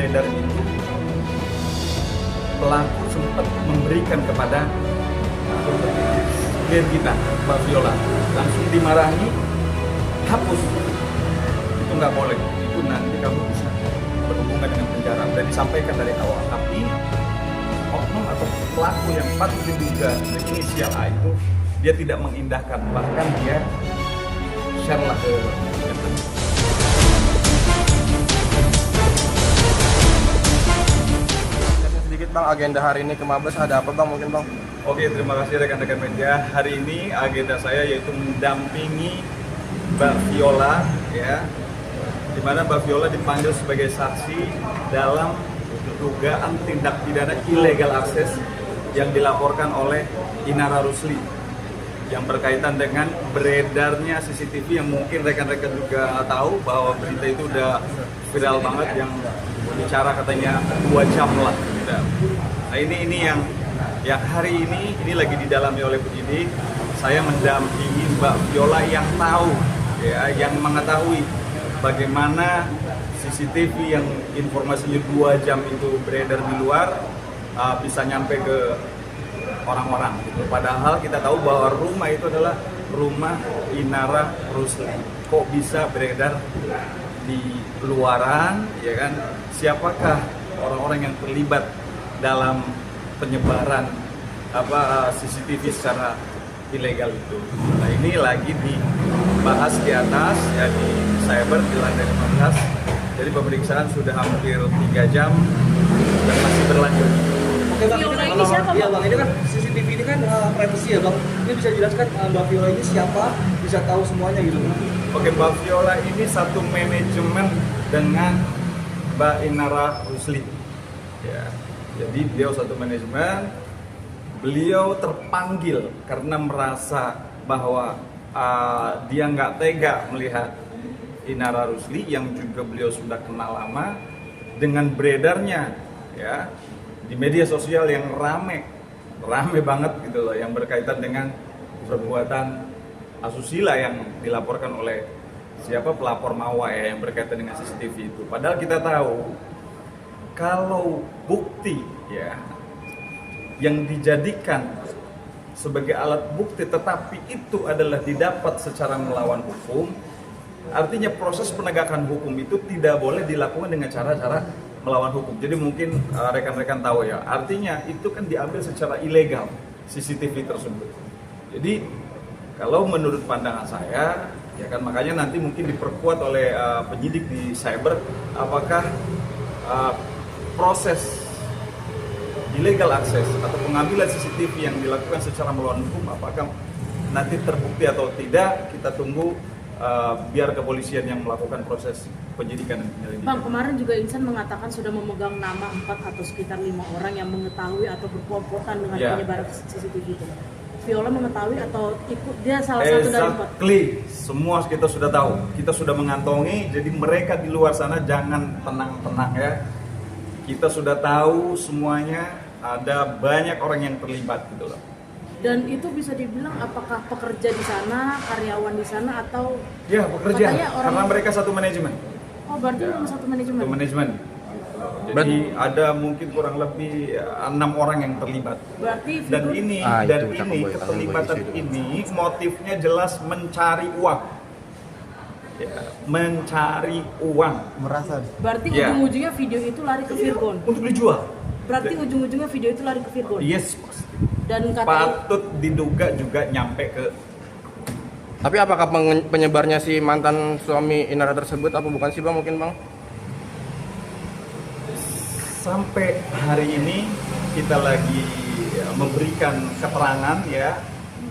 beredar itu pelaku sempat memberikan kepada klien kita, Mbak Viola. Langsung dimarahi, hapus. Itu nggak boleh. Itu nanti kamu bisa berhubungan dengan penjara. Dan disampaikan dari awal. Tapi oknum atau pelaku yang patut diduga inisial A itu dia tidak mengindahkan, bahkan dia share lah ke internet. Sedikit Bang, agenda hari ini ke Mabes ada apa Bang mungkin Bang? Oke, terima kasih rekan-rekan media. Hari ini agenda saya yaitu mendampingi Mbak Viola, ya, di mana Mbak Viola dipanggil sebagai saksi dalam dugaan tindak pidana illegal akses yang dilaporkan oleh Inara Rusli yang berkaitan dengan beredarnya CCTV yang mungkin rekan-rekan juga tahu bahwa berita itu udah viral banget yang bicara katanya 2 jam lah. Gitu. Nah ini yang hari ini lagi didalami oleh penyidik. Saya mendampingi Mbak Viola yang tahu, ya, yang mengetahui bagaimana CCTV yang informasinya 2 jam itu beredar di luar bisa nyampe ke orang-orang. Gitu. Padahal kita tahu bahwa rumah itu adalah rumah Inara Rusli. Kok bisa beredar di luaran, ya kan? Siapakah orang-orang yang terlibat dalam penyebaran CCTV secara ilegal itu? Nah ini lagi dibahas di atas, ya, di cyber di lantai 15. Jadi pemeriksaan sudah hampir 3 jam dan masih berlanjut. Oke Bang, ini kan, iya Bang, ini kan CCTV ini kan privacy ya Bang. Ini bisa jelaskan Mbak Viola ini siapa, bisa tahu semuanya gitu. Oke, Mbak Viola ini satu manajemen dengan Mbak Inara Rusli. Ya, jadi beliau satu manajemen. Beliau terpanggil karena merasa bahwa dia nggak tega melihat Inara Rusli yang juga beliau sudah kenal lama dengan beredarnya, ya, di media sosial yang rame banget gitu loh, yang berkaitan dengan perbuatan asusila yang dilaporkan oleh siapa pelapor Mawa, ya, yang berkaitan dengan CCTV itu. Padahal kita tahu kalau bukti, ya, yang dijadikan sebagai alat bukti tetapi itu adalah didapat secara melawan hukum, artinya proses penegakan hukum itu tidak boleh dilakukan dengan cara-cara melawan hukum. Jadi mungkin rekan-rekan tahu, ya, artinya itu kan diambil secara ilegal CCTV tersebut. Jadi kalau menurut pandangan saya, ya kan, makanya nanti mungkin diperkuat oleh penyidik di cyber, apakah proses illegal access atau pengambilan CCTV yang dilakukan secara melawan hukum, apakah nanti terbukti atau tidak, kita tunggu biar kepolisian yang melakukan proses penyidikan dan penyelidikan. Bang, kemarin juga Insan mengatakan sudah memegang nama 4 atau sekitar 5 orang yang mengetahui atau berkompotan dengan penyebaran CCTV itu. Viola mengetahui atau ikut, dia salah satu dari 4? Exactly, semua kita sudah tahu, kita sudah mengantongi. Jadi mereka di luar sana jangan tenang-tenang, ya. Kita sudah tahu semuanya, ada banyak orang yang terlibat gitu loh. Dan itu bisa dibilang apakah pekerja di sana, karyawan di sana, atau ya pekerja, karena mereka satu manajemen. Oh, berarti memang satu manajemen. Satu manajemen. Jadi ada mungkin kurang lebih 6 orang yang terlibat. Berarti dan ini keterlibatan ini motifnya jelas mencari uang. Ya, mencari uang. Merasa. Berarti ujung-ujungnya video itu lari ke Virgon. Untuk dijual. Berarti ujung-ujungnya video itu lari ke Virgon. Yes, pasti. Dan patut diduga juga nyampe ke. Tapi apakah penyebarnya si mantan suami Inara tersebut apa bukan sih Bang, mungkin Bang? Sampai hari ini kita lagi memberikan keterangan, ya,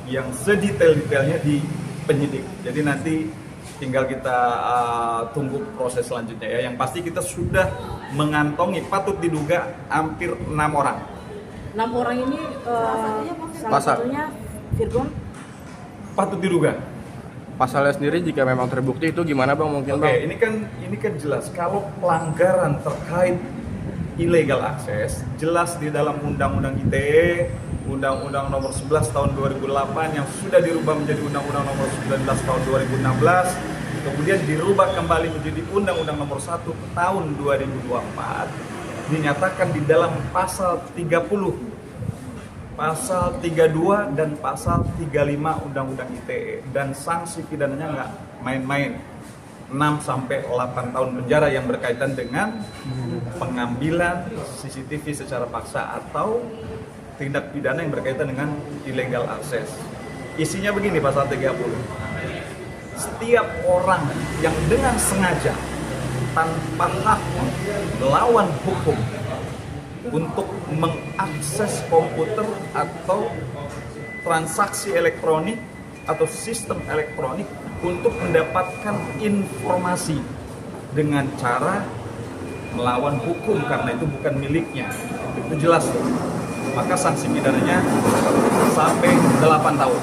yang sedetail-detailnya di penyidik. Jadi nanti tinggal kita tunggu proses selanjutnya, ya. Yang pasti kita sudah mengantongi patut diduga hampir 6 orang. 6 orang ini salah satunya Virgon. Patut diduga. Pasalnya sendiri jika memang terbukti itu gimana Bang, mungkin Bang? Oke, ini kan jelas kalau pelanggaran terkait illegal access jelas di dalam Undang-Undang ITE, Undang-Undang Nomor 11 Tahun 2008 yang sudah dirubah menjadi Undang-Undang Nomor 19 Tahun 2016, kemudian dirubah kembali menjadi Undang-Undang Nomor 1 tahun 2024, dinyatakan di dalam pasal 30, pasal 32 dan pasal 35 Undang-Undang ITE, dan sanksi pidananya nggak main-main, 6 sampai 8 tahun penjara yang berkaitan dengan pengambilan CCTV secara paksa atau tindak pidana yang berkaitan dengan illegal access. Isinya begini pasal 30. Setiap orang yang dengan sengaja tanpa hak melawan hukum untuk mengakses komputer atau transaksi elektronik atau sistem elektronik untuk mendapatkan informasi dengan cara melawan hukum karena itu bukan miliknya, itu jelas tuh. Maka sanksi pidananya sampai 8 tahun.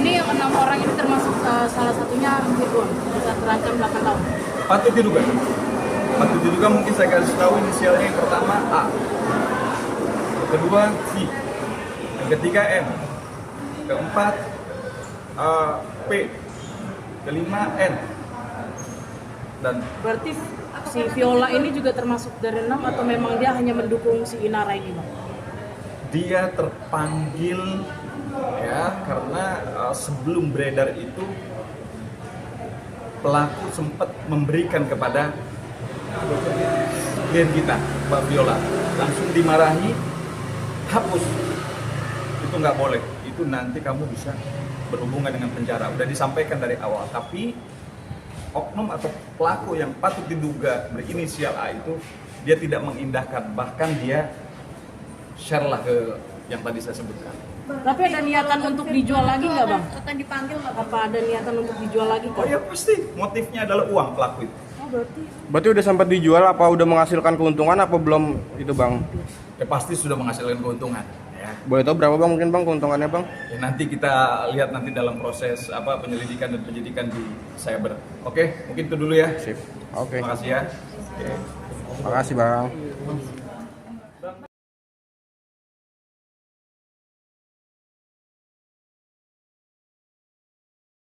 Ini yang 6 orang ini termasuk salah satunya Firgon, bisa terancam 8 tahun. Patut diduga. Patut diduga, mungkin saya kasih tahu inisialnya. Yang pertama A, yang kedua C, yang ketiga M, keempat P, kelima N. Dan Berarti si Viola ini juga termasuk dari 6 atau memang dia hanya mendukung si Inara ini, Bang? dia terpanggil ya karena sebelum beredar itu pelaku sempat memberikan kepada klien kita, Mbak Viola, langsung dimarahi, hapus, itu nggak boleh, itu nanti kamu bisa berhubungan dengan penjara. Udah disampaikan dari awal, tapi oknum atau pelaku yang patut diduga berinisial A itu dia tidak mengindahkan, bahkan dia share lah ke yang tadi saya sebutkan. Tapi ada niatan untuk dijual lagi nggak, Bang? Akan dipanggil nggak, Bang? Apa ada niatan untuk dijual lagi? Oh ya pasti, motifnya adalah uang pelaku itu. Oh, berarti Berarti udah sempat dijual, apa udah menghasilkan keuntungan apa belum itu, Bang? Ya pasti sudah menghasilkan keuntungan. Ya. Boleh tahu berapa, Bang, mungkin, Bang, keuntungannya, Bang? Ya, nanti kita lihat nanti dalam proses penyelidikan dan penyidikan di cyber. Oke, mungkin itu dulu ya. Sip. Oke. Terima kasih ya. Oke. Makasih, Bang.